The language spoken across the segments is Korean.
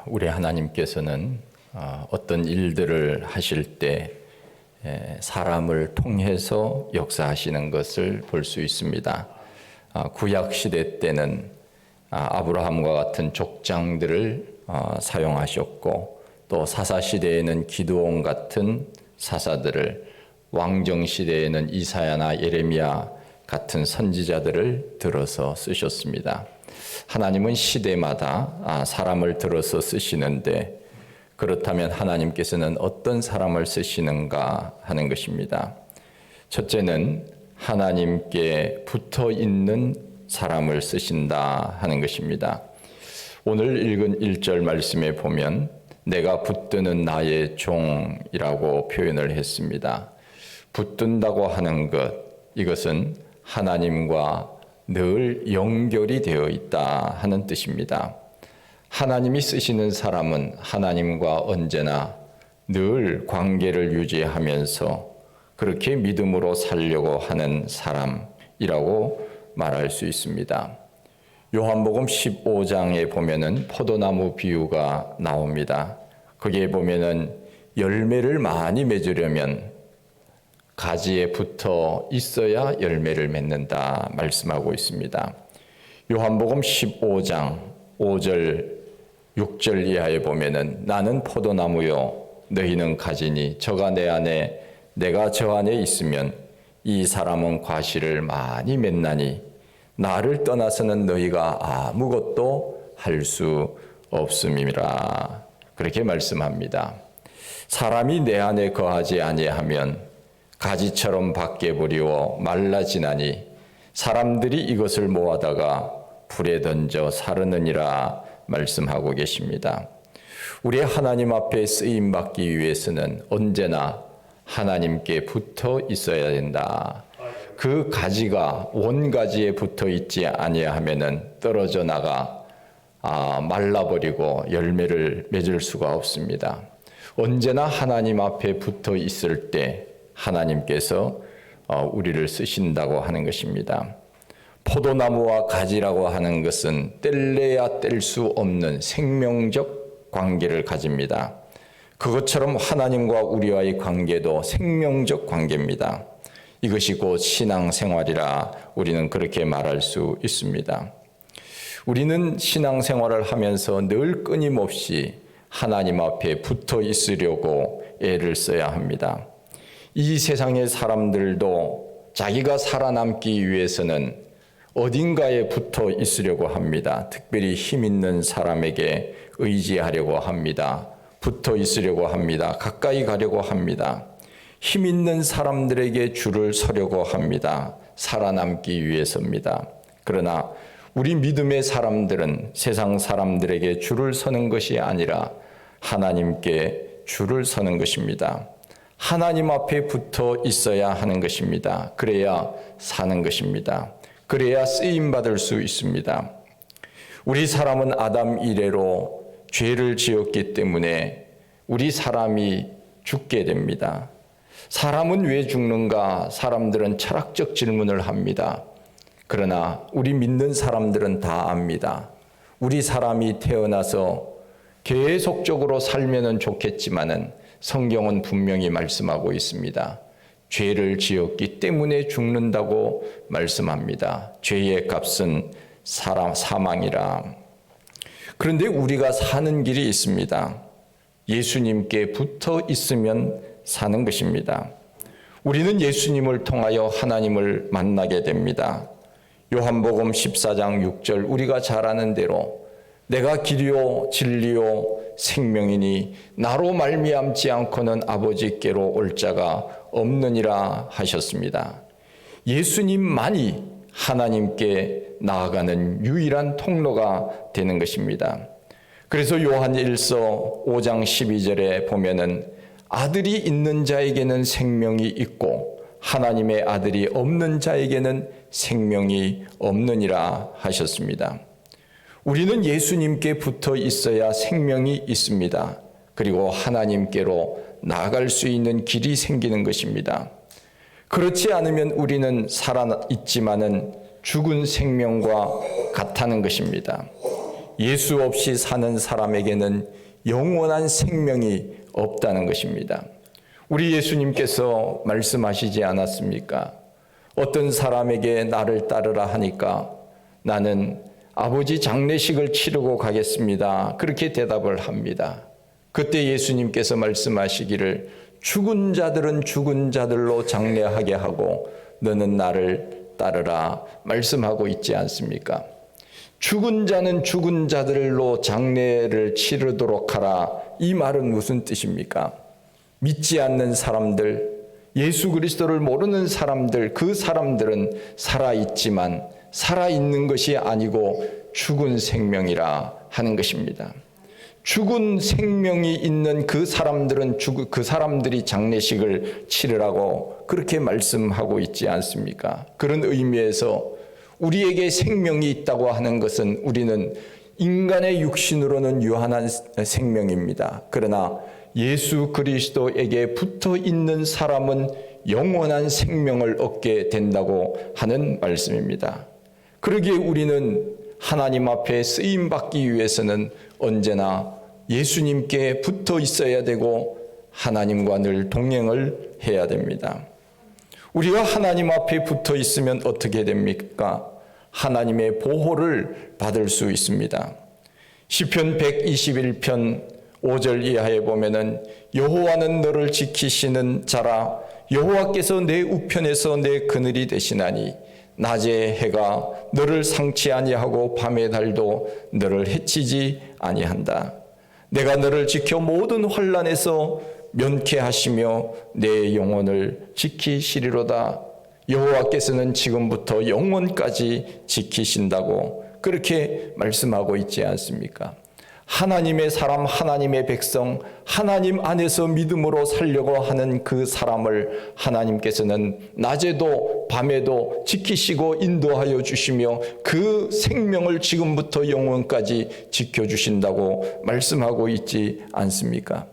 우리 하나님께서는 어떤 일들을 하실 때 사람을 통해서 역사하시는 것을 볼 수 있습니다. 구약 시대 때는 아브라함과 같은 족장들을 사용하셨고, 또 사사 시대에는 기드온 같은 사사들을, 왕정 시대에는 이사야나 예레미야 같은 선지자들을 들어서 쓰셨습니다. 하나님은 시대마다 사람을 들어서 쓰시는데, 그렇다면 하나님께서는 어떤 사람을 쓰시는가 하는 것입니다. 첫째는 하나님께 붙어 있는 사람을 쓰신다 하는 것입니다. 오늘 읽은 1절 말씀에 보면 내가 붙드는 나의 종이라고 표현을 했습니다. 붙든다고 하는 것, 이것은 하나님과 늘 연결이 되어 있다 하는 뜻입니다. 하나님이 쓰시는 사람은 하나님과 언제나 늘 관계를 유지하면서 그렇게 믿음으로 살려고 하는 사람이라고 말할 수 있습니다. 요한복음 15장에 보면은 포도나무 비유가 나옵니다. 거기에 보면은 열매를 많이 맺으려면 가지에 붙어 있어야 열매를 맺는다 말씀하고 있습니다. 요한복음 15장 5절 6절 이하에 보면은 나는 포도나무요 너희는 가지니 저가 내 안에 내가 저 안에 있으면 이 사람은 과실을 많이 맺나니 나를 떠나서는 너희가 아무것도 할 수 없음이라. 그렇게 말씀합니다. 사람이 내 안에 거하지 아니하면 가지처럼 밖에 버리워 말라지나니 사람들이 이것을 모아다가 불에 던져 사르느니라 말씀하고 계십니다. 우리 하나님 앞에 쓰임 받기 위해서는 언제나 하나님께 붙어 있어야 된다. 그 가지가 원가지에 붙어 있지 아니하면은 떨어져 나가 말라버리고 열매를 맺을 수가 없습니다. 언제나 하나님 앞에 붙어 있을 때 하나님께서 우리를 쓰신다고 하는 것입니다. 포도나무와 가지라고 하는 것은 뗄래야 뗄 수 없는 생명적 관계를 가집니다. 그것처럼 하나님과 우리와의 관계도 생명적 관계입니다. 이것이 곧 신앙생활이라 우리는 그렇게 말할 수 있습니다. 우리는 신앙생활을 하면서 늘 끊임없이 하나님 앞에 붙어 있으려고 애를 써야 합니다. 이 세상의 사람들도 자기가 살아남기 위해서는 어딘가에 붙어 있으려고 합니다. 특별히 힘 있는 사람에게 의지하려고 합니다. 붙어 있으려고 합니다. 가까이 가려고 합니다. 힘 있는 사람들에게 줄을 서려고 합니다. 살아남기 위해서입니다. 그러나 우리 믿음의 사람들은 세상 사람들에게 줄을 서는 것이 아니라 하나님께 줄을 서는 것입니다. 하나님 앞에 붙어 있어야 하는 것입니다. 그래야 사는 것입니다. 그래야 쓰임받을 수 있습니다. 우리 사람은 아담 이래로 죄를 지었기 때문에 우리 사람이 죽게 됩니다. 사람은 왜 죽는가? 사람들은 철학적 질문을 합니다. 그러나 우리 믿는 사람들은 다 압니다. 우리 사람이 태어나서 계속적으로 살면은 좋겠지만은 성경은 분명히 말씀하고 있습니다. 죄를 지었기 때문에 죽는다고 말씀합니다. 죄의 값은 사망이라. 그런데 우리가 사는 길이 있습니다. 예수님께 붙어 있으면 사는 것입니다. 우리는 예수님을 통하여 하나님을 만나게 됩니다. 요한복음 14장 6절 우리가 잘 아는 대로 내가 길이요 진리요 생명이니 나로 말미암지 않고는 아버지께로 올 자가 없느니라 하셨습니다. 예수님만이 하나님께 나아가는 유일한 통로가 되는 것입니다. 그래서 요한 1서 5장 12절에 보면은 아들이 있는 자에게는 생명이 있고 하나님의 아들이 없는 자에게는 생명이 없느니라 하셨습니다. 우리는 예수님께 붙어 있어야 생명이 있습니다. 그리고 하나님께로 나아갈 수 있는 길이 생기는 것입니다. 그렇지 않으면 우리는 살아있지만은 죽은 생명과 같다는 것입니다. 예수 없이 사는 사람에게는 영원한 생명이 없다는 것입니다. 우리 예수님께서 말씀하시지 않았습니까? 어떤 사람에게 나를 따르라 하니까 나는 아버지 장례식을 치르고 가겠습니다. 그렇게 대답을 합니다. 그때 예수님께서 말씀하시기를 죽은 자들은 죽은 자들로 장례하게 하고 너는 나를 따르라 말씀하고 있지 않습니까? 죽은 자는 죽은 자들로 장례를 치르도록 하라. 이 말은 무슨 뜻입니까? 믿지 않는 사람들, 예수 그리스도를 모르는 사람들, 그 사람들은 살아있지만 살아있는 것이 아니고 죽은 생명이라 하는 것입니다. 죽은 생명이 있는 그 사람들은 그 사람들이 장례식을 치르라고 그렇게 말씀하고 있지 않습니까? 그런 의미에서 우리에게 생명이 있다고 하는 것은 우리는 인간의 육신으로는 유한한 생명입니다. 그러나 예수 그리스도에게 붙어 있는 사람은 영원한 생명을 얻게 된다고 하는 말씀입니다. 그러기에 우리는 하나님 앞에 쓰임 받기 위해서는 언제나 예수님께 붙어 있어야 되고 하나님과 늘 동행을 해야 됩니다. 우리가 하나님 앞에 붙어 있으면 어떻게 됩니까? 하나님의 보호를 받을 수 있습니다. 시편 121편 5절 이하에 보면은 여호와는 너를 지키시는 자라 여호와께서 내 우편에서 내 그늘이 되시나니 낮에 해가 너를 상치 아니하고 밤의 달도 너를 해치지 아니한다. 내가 너를 지켜 모든 환난에서 면케하시며 내 영혼을 지키시리로다. 여호와께서는 지금부터 영원까지 지키신다고 그렇게 말씀하고 있지 않습니까? 하나님의 사람, 하나님의 백성, 하나님 안에서 믿음으로 살려고 하는 그 사람을 하나님께서는 낮에도 밤에도 지키시고 인도하여 주시며 그 생명을 지금부터 영원까지 지켜주신다고 말씀하고 있지 않습니까?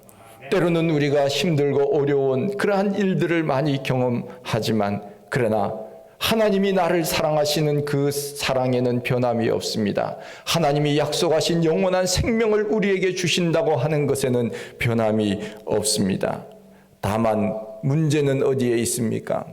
때로는 우리가 힘들고 어려운 그러한 일들을 많이 경험하지만 그러나 하나님이 나를 사랑하시는 그 사랑에는 변함이 없습니다. 하나님이 약속하신 영원한 생명을 우리에게 주신다고 하는 것에는 변함이 없습니다. 다만 문제는 어디에 있습니까?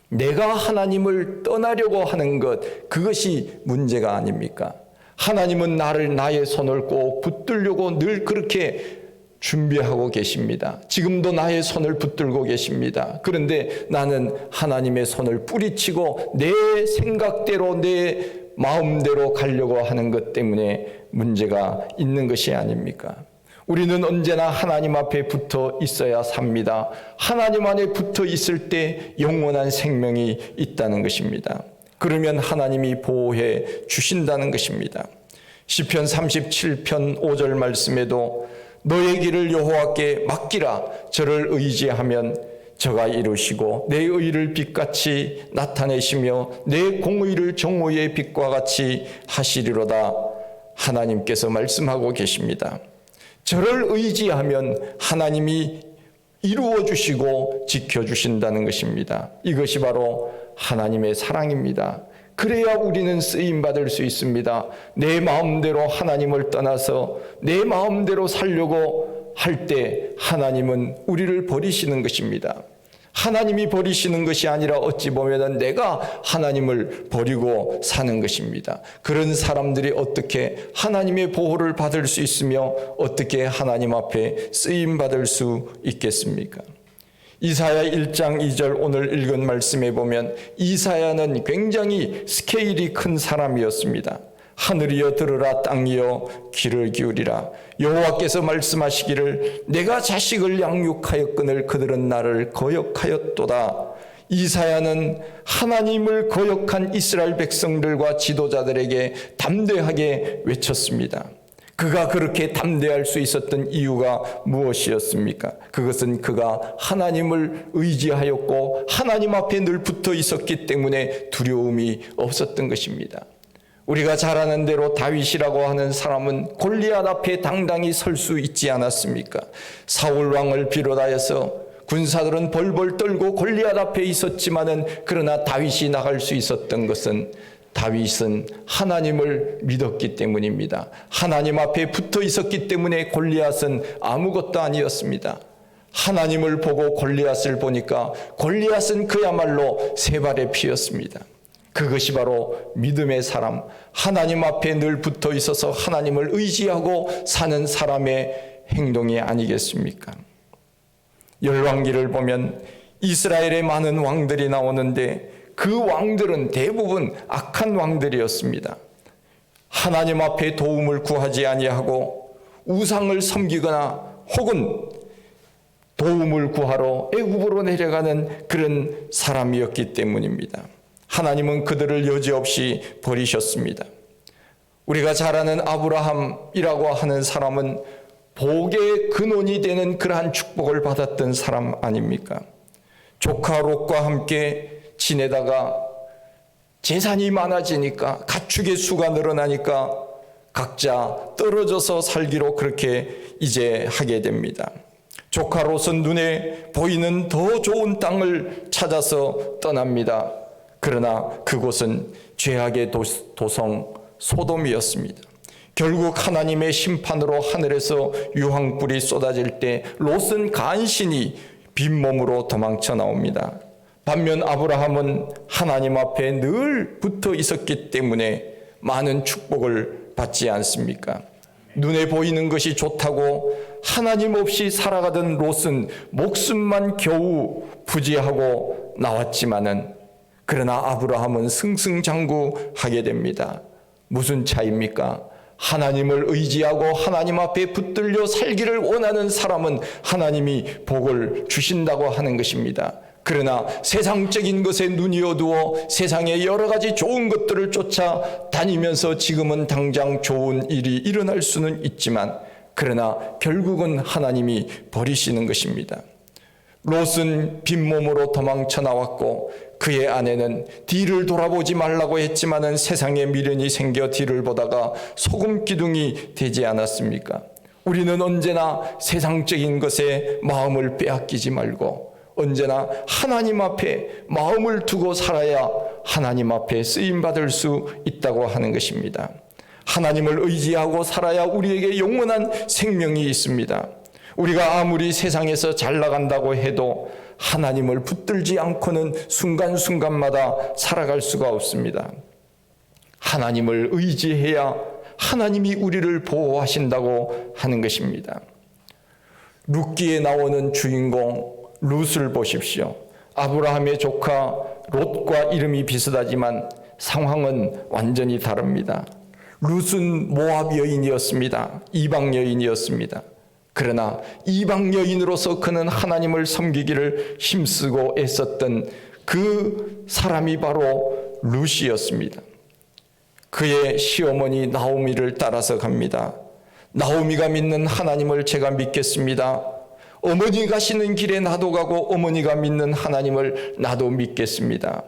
내가 하나님을 떠나려고 하는 것, 그것이 문제가 아닙니까? 하나님은 나의 손을 꼭 붙들려고 늘 그렇게 준비하고 계십니다. 지금도 나의 손을 붙들고 계십니다. 그런데 나는 하나님의 손을 뿌리치고 내 생각대로 내 마음대로 가려고 하는 것 때문에 문제가 있는 것이 아닙니까? 우리는 언제나 하나님 앞에 붙어 있어야 삽니다. 하나님 안에 붙어 있을 때 영원한 생명이 있다는 것입니다. 그러면 하나님이 보호해 주신다는 것입니다. 시편 37편 5절 말씀에도 너의 길을 여호와께 맡기라. 저를 의지하면 저가 이루시고 내 의를 빛같이 나타내시며 내 공의를 정오의 빛과 같이 하시리로다. 하나님께서 말씀하고 계십니다. 저를 의지하면 하나님이 이루어 주시고 지켜 주신다는 것입니다. 이것이 바로 하나님의 사랑입니다. 그래야 우리는 쓰임받을 수 있습니다. 내 마음대로 하나님을 떠나서 내 마음대로 살려고 할 때 하나님은 우리를 버리시는 것입니다. 하나님이 버리시는 것이 아니라 어찌 보면 내가 하나님을 버리고 사는 것입니다. 그런 사람들이 어떻게 하나님의 보호를 받을 수 있으며 어떻게 하나님 앞에 쓰임받을 수 있겠습니까? 이사야 1장 2절 오늘 읽은 말씀에 보면 이사야는 굉장히 스케일이 큰 사람이었습니다. 하늘이여 들으라, 땅이여 귀를 기울이라. 여호와께서 말씀하시기를 내가 자식을 양육하였거늘 그들은 나를 거역하였도다. 이사야는 하나님을 거역한 이스라엘 백성들과 지도자들에게 담대하게 외쳤습니다. 그가 그렇게 담대할 수 있었던 이유가 무엇이었습니까? 그것은 그가 하나님을 의지하였고 하나님 앞에 늘 붙어 있었기 때문에 두려움이 없었던 것입니다. 우리가 잘 아는 대로 다윗이라고 하는 사람은 골리앗 앞에 당당히 설 수 있지 않았습니까? 사울 왕을 비롯하여서 군사들은 벌벌 떨고 골리앗 앞에 있었지만은 그러나 다윗이 나갈 수 있었던 것은 다윗은 하나님을 믿었기 때문입니다. 하나님 앞에 붙어 있었기 때문에 골리앗은 아무것도 아니었습니다. 하나님을 보고 골리앗을 보니까 골리앗은 그야말로 세 발의 피였습니다. 그것이 바로 믿음의 사람, 하나님 앞에 늘 붙어 있어서 하나님을 의지하고 사는 사람의 행동이 아니겠습니까? 열왕기를 보면 이스라엘의 많은 왕들이 나오는데 그 왕들은 대부분 악한 왕들이었습니다. 하나님 앞에 도움을 구하지 아니하고 우상을 섬기거나 혹은 도움을 구하러 애굽으로 내려가는 그런 사람이었기 때문입니다. 하나님은 그들을 여지없이 버리셨습니다. 우리가 잘 아는 아브라함이라고 하는 사람은 복의 근원이 되는 그러한 축복을 받았던 사람 아닙니까? 조카 롯과 함께 지내다가 재산이 많아지니까, 가축의 수가 늘어나니까 각자 떨어져서 살기로 그렇게 이제 하게 됩니다. 조카 롯은 눈에 보이는 더 좋은 땅을 찾아서 떠납니다. 그러나 그곳은 죄악의 도성 소돔이었습니다. 결국 하나님의 심판으로 하늘에서 유황불이 쏟아질 때 롯은 간신히 빈몸으로 도망쳐 나옵니다. 반면 아브라함은 하나님 앞에 늘 붙어 있었기 때문에 많은 축복을 받지 않습니까? 눈에 보이는 것이 좋다고 하나님 없이 살아가던 롯은 목숨만 겨우 부지하고 나왔지만은, 그러나 아브라함은 승승장구하게 됩니다. 무슨 차이입니까? 하나님을 의지하고 하나님 앞에 붙들려 살기를 원하는 사람은 하나님이 복을 주신다고 하는 것입니다. 그러나 세상적인 것에 눈이 어두워 세상의 여러 가지 좋은 것들을 쫓아 다니면서 지금은 당장 좋은 일이 일어날 수는 있지만, 그러나 결국은 하나님이 버리시는 것입니다. 롯은 빈몸으로 도망쳐 나왔고 그의 아내는 뒤를 돌아보지 말라고 했지만은 세상에 미련이 생겨 뒤를 보다가 소금 기둥이 되지 않았습니까? 우리는 언제나 세상적인 것에 마음을 빼앗기지 말고 언제나 하나님 앞에 마음을 두고 살아야 하나님 앞에 쓰임받을 수 있다고 하는 것입니다. 하나님을 의지하고 살아야 우리에게 영원한 생명이 있습니다. 우리가 아무리 세상에서 잘 나간다고 해도 하나님을 붙들지 않고는 순간순간마다 살아갈 수가 없습니다. 하나님을 의지해야 하나님이 우리를 보호하신다고 하는 것입니다. 룻기에 나오는 주인공 룻을 보십시오. 아브라함의 조카 롯과 이름이 비슷하지만 상황은 완전히 다릅니다. 룻은 모압 여인이었습니다. 이방 여인이었습니다. 그러나 이방 여인으로서 그는 하나님을 섬기기를 힘쓰고 애썼던 그 사람이 바로 룻이었습니다. 그의 시어머니 나오미를 따라서 갑니다. 나오미가 믿는 하나님을 제가 믿겠습니다. 어머니 가시는 길에 나도 가고 어머니가 믿는 하나님을 나도 믿겠습니다.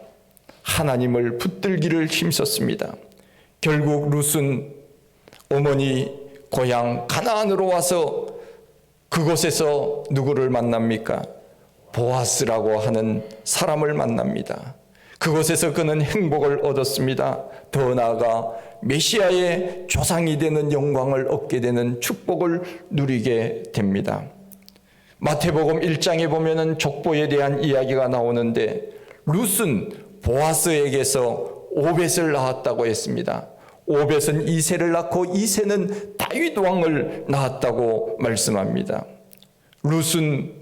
하나님을 붙들기를 힘썼습니다. 결국 룻은 어머니 고향 가나안으로 와서 그곳에서 누구를 만납니까? 보아스라고 하는 사람을 만납니다. 그곳에서 그는 행복을 얻었습니다. 더 나아가 메시아의 조상이 되는 영광을 얻게 되는 축복을 누리게 됩니다. 마태복음 1장에 보면은 족보에 대한 이야기가 나오는데 룻은 보아스에게서 오벳을 낳았다고 했습니다. 오벳은 이새를 낳고 이새는 다윗 왕을 낳았다고 말씀합니다. 룻은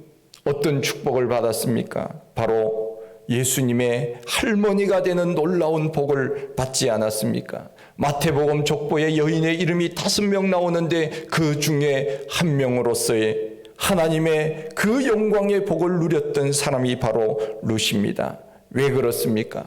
어떤 축복을 받았습니까? 바로 예수님의 할머니가 되는 놀라운 복을 받지 않았습니까? 마태복음 족보에 여인의 이름이 5명 나오는데 그 중에 한 명으로서의 하나님의 그 영광의 복을 누렸던 사람이 바로 룻입니다. 왜 그렇습니까?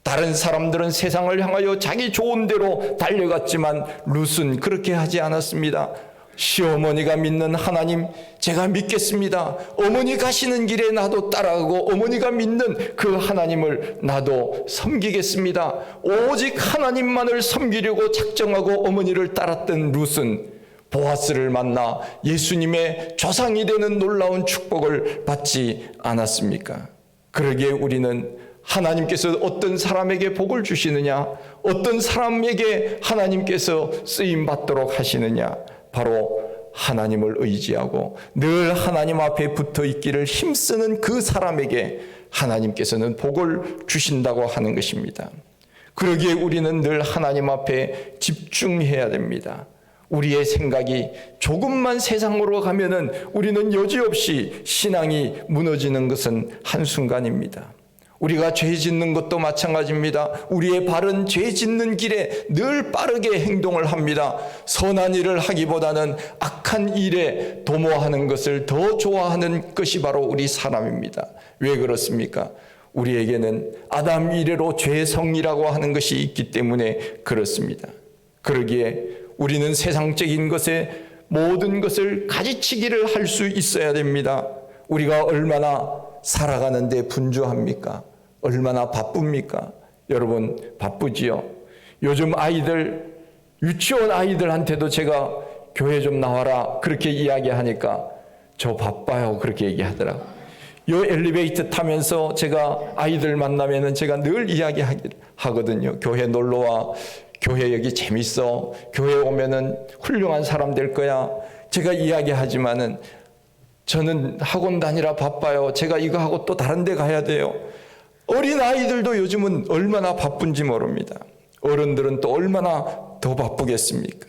다른 사람들은 세상을 향하여 자기 좋은 대로 달려갔지만 룻은 그렇게 하지 않았습니다. 시어머니가 믿는 하나님 제가 믿겠습니다. 어머니 가시는 길에 나도 따라가고 어머니가 믿는 그 하나님을 나도 섬기겠습니다. 오직 하나님만을 섬기려고 작정하고 어머니를 따랐던 룻은 보아스를 만나 예수님의 조상이 되는 놀라운 축복을 받지 않았습니까? 그러기에 우리는 하나님께서 어떤 사람에게 복을 주시느냐, 어떤 사람에게 하나님께서 쓰임 받도록 하시느냐? 바로 하나님을 의지하고 늘 하나님 앞에 붙어 있기를 힘쓰는 그 사람에게 하나님께서는 복을 주신다고 하는 것입니다. 그러기에 우리는 늘 하나님 앞에 집중해야 됩니다. 우리의 생각이 조금만 세상으로 가면은 우리는 여지없이 신앙이 무너지는 것은 한순간입니다. 우리가 죄 짓는 것도 마찬가지입니다. 우리의 발은 죄 짓는 길에 늘 빠르게 행동을 합니다. 선한 일을 하기보다는 악한 일에 도모하는 것을 더 좋아하는 것이 바로 우리 사람입니다. 왜 그렇습니까? 우리에게는 아담 이래로 죄성이라고 하는 것이 있기 때문에 그렇습니다. 그러기에 우리는 세상적인 것에 모든 것을 가지치기를 할 수 있어야 됩니다. 우리가 얼마나 살아가는데 분주합니까? 얼마나 바쁩니까? 여러분 바쁘지요? 요즘 아이들, 유치원 아이들한테도 제가 교회 좀 나와라 그렇게 이야기하니까 저 바빠요 그렇게 얘기하더라고요. 요 엘리베이터 타면서 제가 아이들 만나면은 제가 늘 이야기하거든요. 교회 놀러와. 교회 여기 재밌어. 교회 오면은 훌륭한 사람 될 거야. 제가 이야기하지만은 저는 학원 다니라 바빠요. 제가 이거 하고 또 다른 데 가야 돼요. 어린 아이들도 요즘은 얼마나 바쁜지 모릅니다. 어른들은 또 얼마나 더 바쁘겠습니까?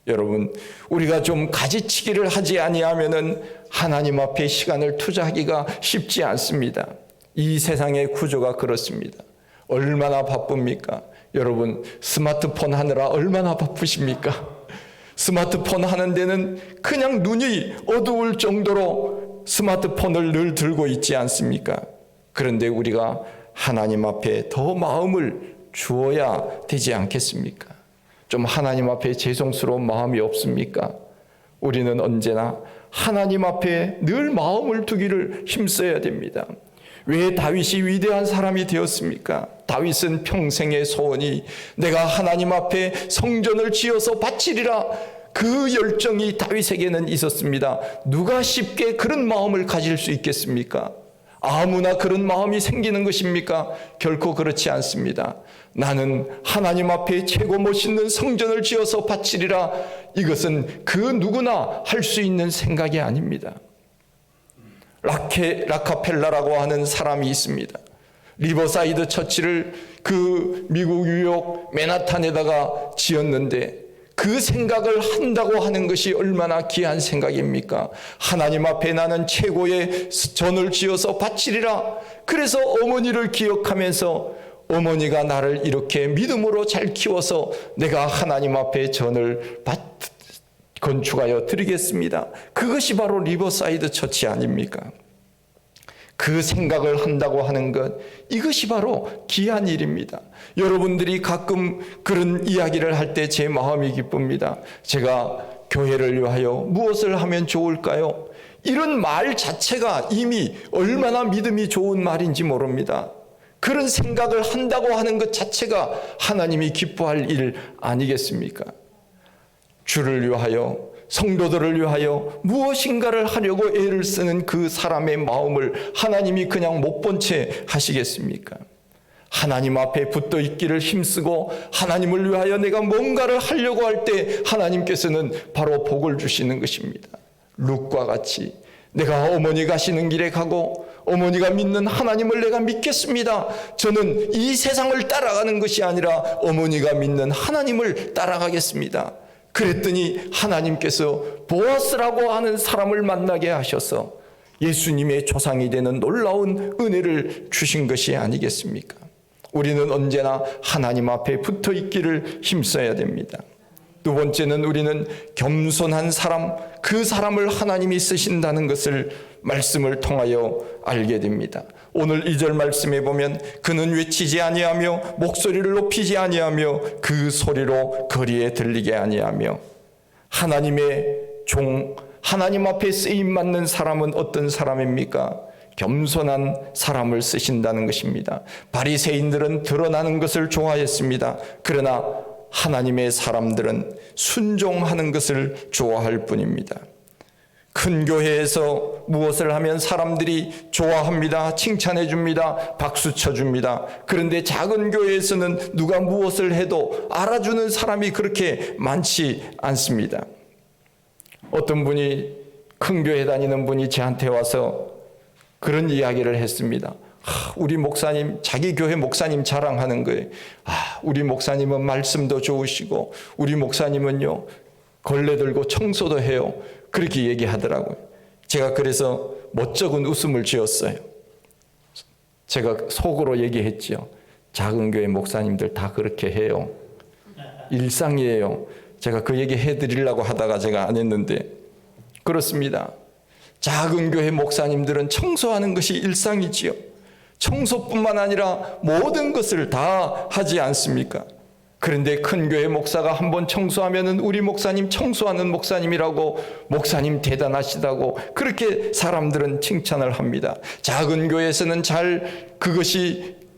여러분, 우리가 좀 가지치기를 하지 아니하면은 하나님 앞에 시간을 투자하기가 쉽지 않습니다. 이 세상의 구조가 그렇습니다. 얼마나 바쁩니까? 여러분, 스마트폰 하느라 얼마나 바쁘십니까? 스마트폰 하는 데는 그냥 눈이 어두울 정도로 스마트폰을 늘 들고 있지 않습니까? 그런데 우리가 하나님 앞에 더 마음을 주어야 되지 않겠습니까? 좀 하나님 앞에 죄송스러운 마음이 없습니까? 우리는 언제나 하나님 앞에 늘 마음을 두기를 힘써야 됩니다. 왜 다윗이 위대한 사람이 되었습니까? 다윗은 평생의 소원이 내가 하나님 앞에 성전을 지어서 바치리라, 그 열정이 다윗에게는 있었습니다. 누가 쉽게 그런 마음을 가질 수 있겠습니까? 아무나 그런 마음이 생기는 것입니까? 결코 그렇지 않습니다. 나는 하나님 앞에 최고 멋있는 성전을 지어서 바치리라, 이것은 그 누구나 할 수 있는 생각이 아닙니다. 라카펠라라고 하는 사람이 있습니다. 리버사이드 처치를 그 미국 뉴욕 맨하탄에다가 지었는데 그 생각을 한다고 하는 것이 얼마나 귀한 생각입니까? 하나님 앞에 나는 최고의 전을 지어서 바치리라. 그래서 어머니를 기억하면서 어머니가 나를 이렇게 믿음으로 잘 키워서 내가 하나님 앞에 전을 건축하여 드리겠습니다. 그것이 바로 리버사이드 처치 아닙니까? 그 생각을 한다고 하는 것, 이것이 바로 귀한 일입니다. 여러분들이 가끔 그런 이야기를 할 때 제 마음이 기쁩니다. 제가 교회를 위하여 무엇을 하면 좋을까요? 이런 말 자체가 이미 얼마나 믿음이 좋은 말인지 모릅니다. 그런 생각을 한다고 하는 것 자체가 하나님이 기뻐할 일 아니겠습니까? 주를 위하여, 성도들을 위하여 무엇인가를 하려고 애를 쓰는 그 사람의 마음을 하나님이 그냥 못 본 채 하시겠습니까? 하나님 앞에 붙어 있기를 힘쓰고 하나님을 위하여 내가 뭔가를 하려고 할 때 하나님께서는 바로 복을 주시는 것입니다. 룻과 같이 내가 어머니 가시는 길에 가고 어머니가 믿는 하나님을 내가 믿겠습니다. 저는 이 세상을 따라가는 것이 아니라 어머니가 믿는 하나님을 따라가겠습니다. 그랬더니 하나님께서 보아스라고 하는 사람을 만나게 하셔서 예수님의 조상이 되는 놀라운 은혜를 주신 것이 아니겠습니까? 우리는 언제나 하나님 앞에 붙어 있기를 힘써야 됩니다. 두 번째는 우리는 겸손한 사람, 그 사람을 하나님이 쓰신다는 것을 말씀을 통하여 알게 됩니다. 오늘 2절 말씀에 보면 그는 외치지 아니하며 목소리를 높이지 아니하며 그 소리로 거리에 들리게 아니하며, 하나님의 종, 하나님 앞에 쓰임 받는 사람은 어떤 사람입니까? 겸손한 사람을 쓰신다는 것입니다. 바리새인들은 드러나는 것을 좋아했습니다. 그러나 하나님의 사람들은 순종하는 것을 좋아할 뿐입니다. 큰 교회에서 무엇을 하면 사람들이 좋아합니다. 칭찬해 줍니다. 박수 쳐 줍니다. 그런데 작은 교회에서는 누가 무엇을 해도 알아주는 사람이 그렇게 많지 않습니다. 어떤 분이 큰 교회 다니는 분이 저한테 와서 그런 이야기를 했습니다. 우리 목사님, 자기 교회 목사님 자랑하는 거예요. 우리 목사님은 말씀도 좋으시고 우리 목사님은요 걸레 들고 청소도 해요. 그렇게 얘기하더라고요. 제가 그래서 멋쩍은 웃음을 지었어요. 제가 속으로 얘기했죠. 작은 교회 목사님들 다 그렇게 해요. 일상이에요. 제가 그 얘기 해드리려고 하다가 제가 안 했는데 그렇습니다. 작은 교회 목사님들은 청소하는 것이 일상이지요. 청소뿐만 아니라 모든 것을 다 하지 않습니까? 그런데 큰 교회 목사가 한번 청소하면은 우리 목사님 청소하는 목사님이라고, 목사님 대단하시다고 그렇게 사람들은 칭찬을 합니다. 작은 교회에서는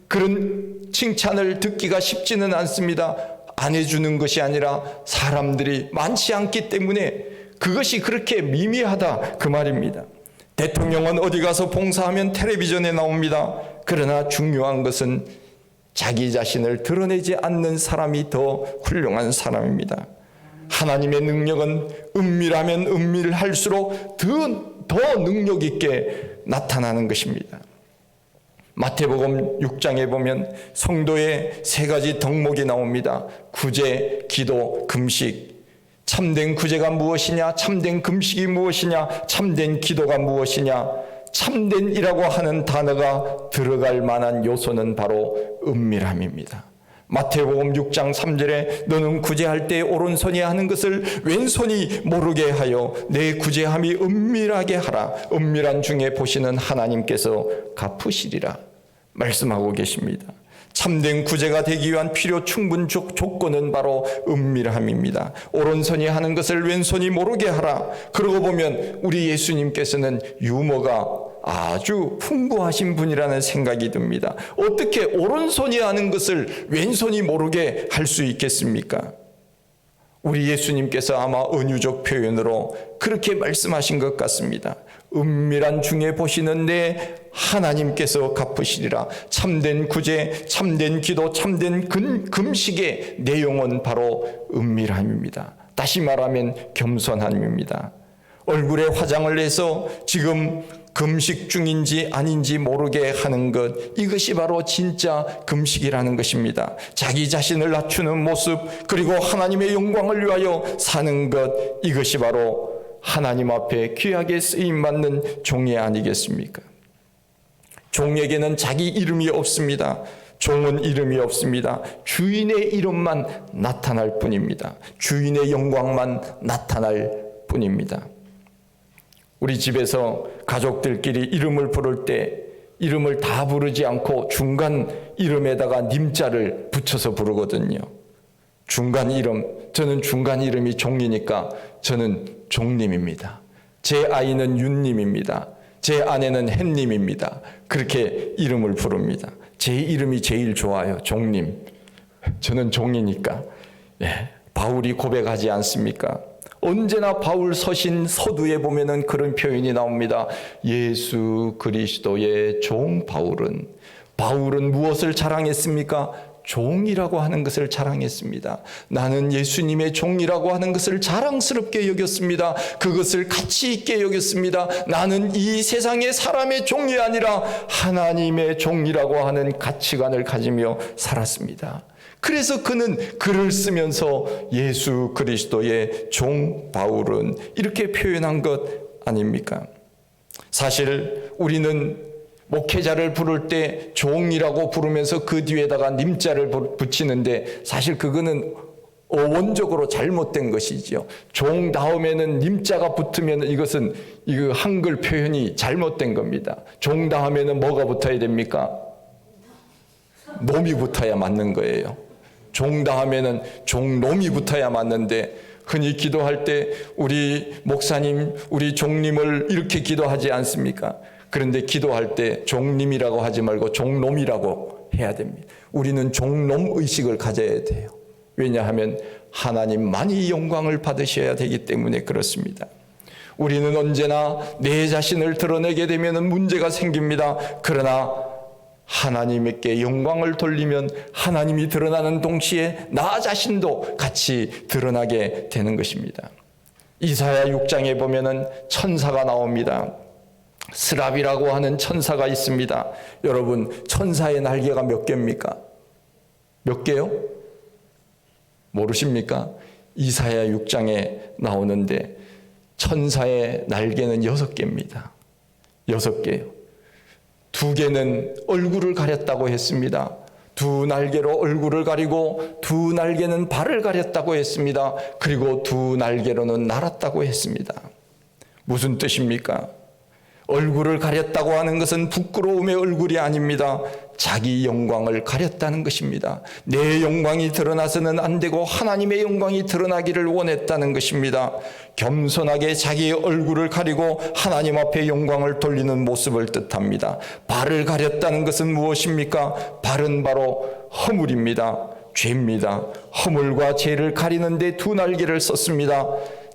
그런 칭찬을 듣기가 쉽지는 않습니다. 안 해주는 것이 아니라 사람들이 많지 않기 때문에 그것이 그렇게 미미하다 그 말입니다. 대통령은 어디 가서 봉사하면 텔레비전에 나옵니다. 그러나 중요한 것은 자기 자신을 드러내지 않는 사람이 더 훌륭한 사람입니다. 하나님의 능력은 은밀하면 은밀할수록 더 능력 있게 나타나는 것입니다. 마태복음 6장에 보면 성도의 3가지 덕목이 나옵니다. 구제, 기도, 금식. 참된 구제가 무엇이냐? 참된 금식이 무엇이냐? 참된 기도가 무엇이냐? 참된이라고 하는 단어가 들어갈 만한 요소는 바로 은밀함입니다. 마태복음 6장 3절에 너는 구제할 때 오른손이 하는 것을 왼손이 모르게 하여 내 구제함이 은밀하게 하라. 은밀한 중에 보시는 하나님께서 갚으시리라 말씀하고 계십니다. 참된 구제가 되기 위한 필요 충분 조건은 바로 은밀함입니다. 오른손이 하는 것을 왼손이 모르게 하라. 그러고 보면 우리 예수님께서는 유머가 아주 풍부하신 분이라는 생각이 듭니다. 어떻게 오른손이 하는 것을 왼손이 모르게 할 수 있겠습니까? 우리 예수님께서 아마 은유적 표현으로 그렇게 말씀하신 것 같습니다. 은밀한 중에 보시는 내 하나님께서 갚으시리라. 참된 구제, 참된 기도, 참된 금식의 내용은 바로 은밀함입니다. 다시 말하면 겸손함입니다. 얼굴에 화장을 해서 지금 금식 중인지 아닌지 모르게 하는 것, 이것이 바로 진짜 금식이라는 것입니다. 자기 자신을 낮추는 모습, 그리고 하나님의 영광을 위하여 사는 것, 이것이 바로 하나님 앞에 귀하게 쓰임받는 종이 아니겠습니까? 종에게는 자기 이름이 없습니다. 종은 이름이 없습니다. 주인의 이름만 나타날 뿐입니다. 주인의 영광만 나타날 뿐입니다. 우리 집에서 가족들끼리 이름을 부를 때 이름을 다 부르지 않고 중간 이름에다가 님자를 붙여서 부르거든요. 중간 이름, 저는 중간 이름이 종이니까 저는 종님입니다. 제 아이는 윤님입니다. 제 아내는 햇님입니다. 그렇게 이름을 부릅니다. 제 이름이 제일 좋아요. 종님. 저는 종이니까. 바울이 고백하지 않습니까? 언제나 바울 서신 서두에 보면은 그런 표현이 나옵니다. 예수 그리스도의 종 바울은 무엇을 자랑했습니까? 종이라고 하는 것을 자랑했습니다. 나는 예수님의 종이라고 하는 것을 자랑스럽게 여겼습니다. 그것을 가치 있게 여겼습니다. 나는 이 세상의 사람의 종이 아니라 하나님의 종이라고 하는 가치관을 가지며 살았습니다. 그래서 그는 글을 쓰면서 예수 그리스도의 종 바울은 이렇게 표현한 것 아닙니까? 사실 우리는 목회자를 부를 때 종이라고 부르면서 그 뒤에다가 님자를 붙이는데 사실 그거는 원적으로 잘못된 것이죠. 종 다음에는 님자가 붙으면 이것은 이거 한글 표현이 잘못된 겁니다. 종 다음에는 뭐가 붙어야 됩니까? 놈이 붙어야 맞는 거예요. 종 다음에는 종놈이 붙어야 맞는데 흔히 기도할 때 우리 목사님, 우리 종님을 이렇게 기도하지 않습니까? 그런데 기도할 때 종님이라고 하지 말고 종놈이라고 해야 됩니다. 우리는 종놈 의식을 가져야 돼요. 왜냐하면 하나님만이 영광을 받으셔야 되기 때문에 그렇습니다. 우리는 언제나 내 자신을 드러내게 되면 문제가 생깁니다. 그러나 하나님께 영광을 돌리면 하나님이 드러나는 동시에 나 자신도 같이 드러나게 되는 것입니다. 이사야 6장에 보면은 천사가 나옵니다. 스랍이라고 하는 천사가 있습니다. 여러분, 천사의 날개가 몇 개입니까? 몇 개요? 모르십니까? 이사야 6장에 나오는데 천사의 날개는 6개입니다. 6개요. 2개는 얼굴을 가렸다고 했습니다. 2 날개로 얼굴을 가리고 2 날개는 발을 가렸다고 했습니다. 그리고 2 날개로는 날았다고 했습니다. 무슨 뜻입니까? 얼굴을 가렸다고 하는 것은 부끄러움의 얼굴이 아닙니다. 자기 영광을 가렸다는 것입니다. 내 영광이 드러나서는 안 되고 하나님의 영광이 드러나기를 원했다는 것입니다. 겸손하게 자기의 얼굴을 가리고 하나님 앞에 영광을 돌리는 모습을 뜻합니다. 발을 가렸다는 것은 무엇입니까? 발은 바로 허물입니다. 죄입니다. 허물과 죄를 가리는데 2 날개를 썼습니다.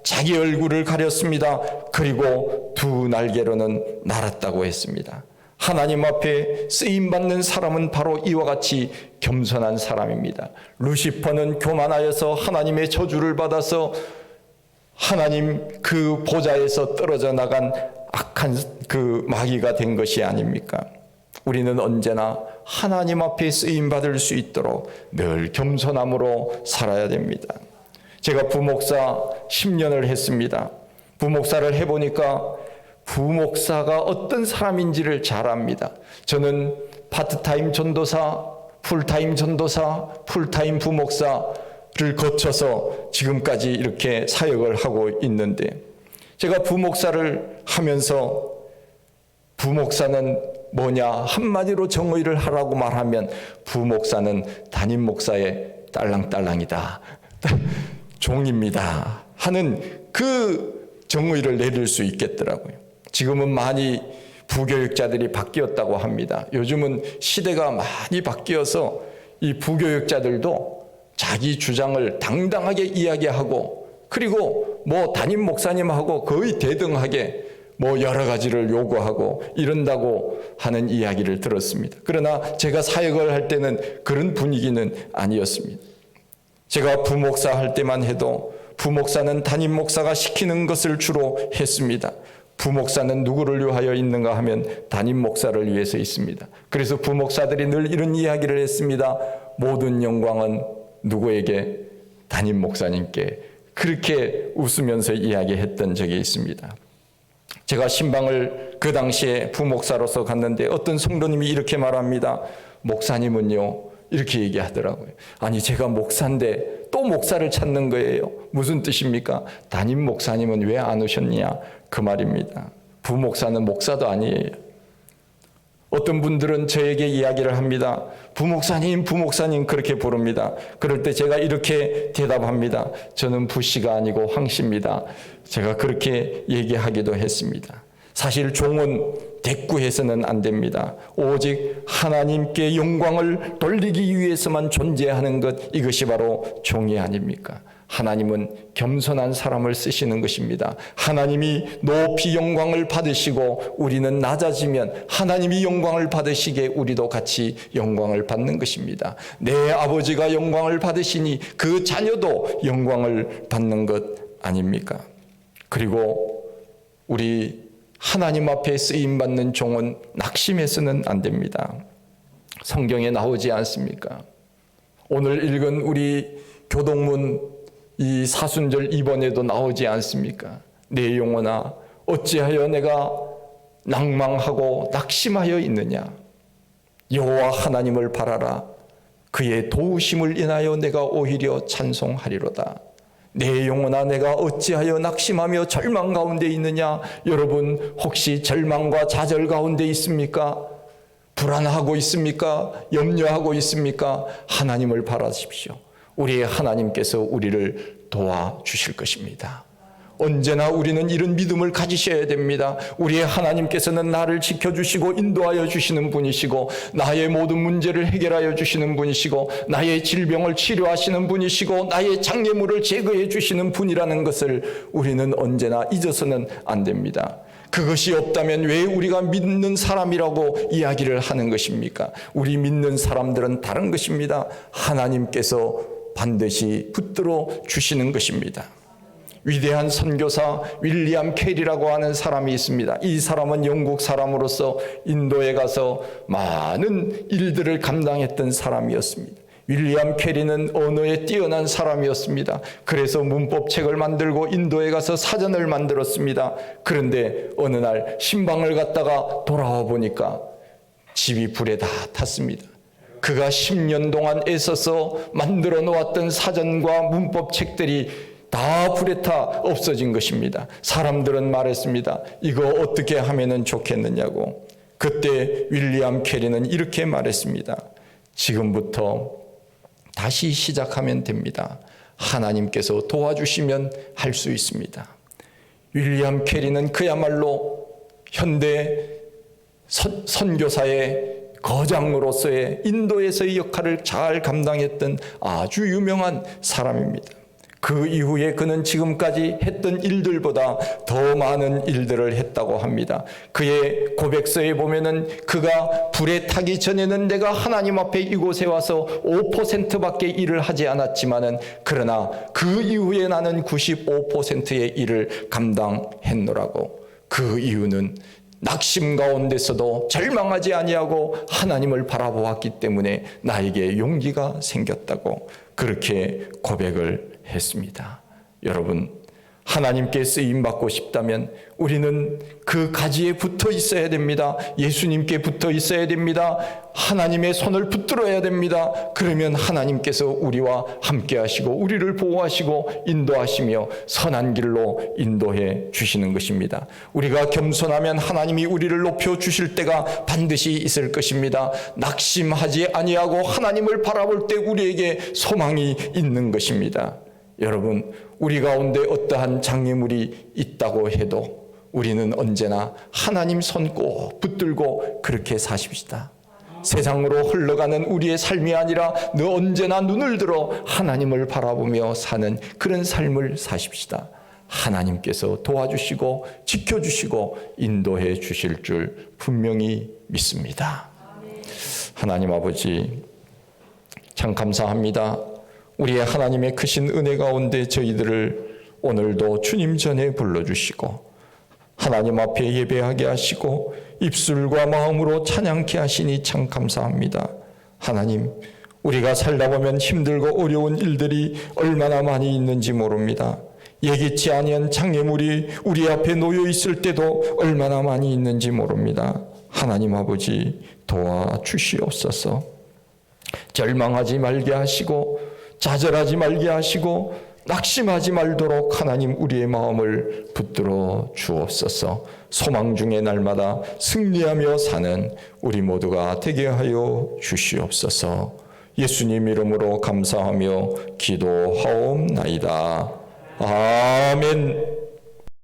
자기 얼굴을 가렸습니다. 그리고 2 날개로는 날았다고 했습니다. 하나님 앞에 쓰임받는 사람은 바로 이와 같이 겸손한 사람입니다. 루시퍼는 교만하여서 하나님의 저주를 받아서 하나님 그 보좌에서 떨어져 나간 악한 그 마귀가 된 것이 아닙니까? 우리는 언제나 하나님 앞에 쓰임받을 수 있도록 늘 겸손함으로 살아야 됩니다. 제가 부목사 10년을 했습니다. 부목사를 해보니까 부목사가 어떤 사람인지를 잘 압니다. 저는 파트타임 전도사, 풀타임 전도사, 풀타임 부목사를 거쳐서 지금까지 이렇게 사역을 하고 있는데, 제가 부목사를 하면서 부목사는 뭐냐, 한마디로 정의를 하라고 말하면 부목사는 담임 목사의 딸랑딸랑이다, 종입니다 하는 그 정의를 내릴 수 있겠더라고요. 지금은 많이 부교육자들이 바뀌었다고 합니다. 요즘은 시대가 많이 바뀌어서 이 부교육자들도 자기 주장을 당당하게 이야기하고, 그리고 뭐 담임 목사님하고 거의 대등하게 뭐 여러 가지를 요구하고 이런다고 하는 이야기를 들었습니다. 그러나 제가 사역을 할 때는 그런 분위기는 아니었습니다. 제가 부목사 할 때만 해도 부목사는 담임 목사가 시키는 것을 주로 했습니다. 부목사는 누구를 위하여 있는가 하면 담임 목사를 위해서 있습니다. 그래서 부목사들이 늘 이런 이야기를 했습니다. 모든 영광은 누구에게? 담임 목사님께. 그렇게 웃으면서 이야기했던 적이 있습니다. 제가 신방을 그 당시에 부목사로서 갔는데 어떤 성도님이 이렇게 말합니다. 목사님은요, 이렇게 얘기하더라고요. 아니, 제가 목사인데 또 목사를 찾는 거예요. 무슨 뜻입니까? 담임 목사님은 왜 안 오셨냐, 그 말입니다. 부목사는 목사도 아니에요. 어떤 분들은 저에게 이야기를 합니다. 부목사님, 부목사님 그렇게 부릅니다. 그럴 때 제가 이렇게 대답합니다. 저는 부씨가 아니고 황씨입니다. 제가 그렇게 얘기하기도 했습니다. 사실 종은 대꾸해서는 안 됩니다. 오직 하나님께 영광을 돌리기 위해서만 존재하는 것, 이것이 바로 종이 아닙니까? 하나님은 겸손한 사람을 쓰시는 것입니다. 하나님이 높이 영광을 받으시고 우리는 낮아지면 하나님이 영광을 받으시기에 우리도 같이 영광을 받는 것입니다. 내 아버지가 영광을 받으시니 그 자녀도 영광을 받는 것 아닙니까? 그리고 우리 하나님 앞에 쓰임받는 종은 낙심해서는 안 됩니다. 성경에 나오지 않습니까? 오늘 읽은 우리 교동문 이 사순절 2번에도 나오지 않습니까? 내 영혼아, 어찌하여 내가 낭망하고 낙심하여 있느냐? 여호와 하나님을 바라라. 그의 도우심을 인하여 내가 오히려 찬송하리로다. 내 영혼아, 내가 어찌하여 낙심하며 절망 가운데 있느냐? 여러분, 혹시 절망과 좌절 가운데 있습니까? 불안하고 있습니까? 염려하고 있습니까? 하나님을 바라십시오. 우리의 하나님께서 우리를 도와주실 것입니다. 언제나 우리는 이런 믿음을 가지셔야 됩니다. 우리의 하나님께서는 나를 지켜주시고 인도하여 주시는 분이시고, 나의 모든 문제를 해결하여 주시는 분이시고, 나의 질병을 치료하시는 분이시고, 나의 장애물을 제거해 주시는 분이라는 것을 우리는 언제나 잊어서는 안 됩니다. 그것이 없다면 왜 우리가 믿는 사람이라고 이야기를 하는 것입니까? 우리 믿는 사람들은 다른 것입니다. 하나님께서 반드시 붙들어 주시는 것입니다. 위대한 선교사 윌리엄 캐리라고 하는 사람이 있습니다. 이 사람은 영국 사람으로서 인도에 가서 많은 일들을 감당했던 사람이었습니다. 윌리엄 캐리는 언어에 뛰어난 사람이었습니다. 그래서 문법책을 만들고 인도에 가서 사전을 만들었습니다. 그런데 어느 날 신방을 갔다가 돌아와 보니까 집이 불에 다 탔습니다. 그가 10년 동안 애써서 만들어 놓았던 사전과 문법책들이 다 불에 타 없어진 것입니다. 사람들은 말했습니다. 이거 어떻게 하면 좋겠느냐고. 그때 윌리엄 캐리는 이렇게 말했습니다. 지금부터 다시 시작하면 됩니다. 하나님께서 도와주시면 할 수 있습니다. 윌리엄 캐리는 그야말로 현대 선교사의 거장으로서의 인도에서의 역할을 잘 감당했던 아주 유명한 사람입니다. 그 이후에 그는 지금까지 했던 일들보다 더 많은 일들을 했다고 합니다. 그의 고백서에 보면은 그가 불에 타기 전에는 내가 하나님 앞에 이곳에 와서 5%밖에 일을 하지 않았지만은 그러나 그 이후에 나는 95%의 일을 감당했노라고. 그 이유는 낙심 가운데서도 절망하지 아니하고 하나님을 바라보았기 때문에 나에게 용기가 생겼다고 그렇게 고백을 했습니다. 여러분, 하나님께 쓰임받고 싶다면 우리는 그 가지에 붙어 있어야 됩니다. 예수님께 붙어 있어야 됩니다. 하나님의 손을 붙들어야 됩니다. 그러면 하나님께서 우리와 함께 하시고 우리를 보호하시고 인도하시며 선한 길로 인도해 주시는 것입니다. 우리가 겸손하면 하나님이 우리를 높여 주실 때가 반드시 있을 것입니다. 낙심하지 아니하고 하나님을 바라볼 때 우리에게 소망이 있는 것입니다. 여러분, 우리 가운데 어떠한 장애물이 있다고 해도 우리는 언제나 하나님 손 꼭 붙들고 그렇게 사십시다. 세상으로 흘러가는 우리의 삶이 아니라 너 언제나 눈을 들어 하나님을 바라보며 사는 그런 삶을 사십시다. 하나님께서 도와주시고 지켜주시고 인도해 주실 줄 분명히 믿습니다. 하나님 아버지, 참 감사합니다. 우리의 하나님의 크신 은혜 가운데 저희들을 오늘도 주님 전에 불러주시고 하나님 앞에 예배하게 하시고 입술과 마음으로 찬양케 하시니 참 감사합니다. 하나님, 우리가 살다 보면 힘들고 어려운 일들이 얼마나 많이 있는지 모릅니다. 예기치 아니한 장애물이 우리 앞에 놓여 있을 때도 얼마나 많이 있는지 모릅니다. 하나님 아버지, 도와주시옵소서. 절망하지 말게 하시고 좌절하지 말게 하시고 낙심하지 말도록 하나님 우리의 마음을 붙들어 주옵소서. 소망 중에 날마다 승리하며 사는 우리 모두가 되게 하여 주시옵소서. 예수님 이름으로 감사하며 기도하옵나이다. 아멘.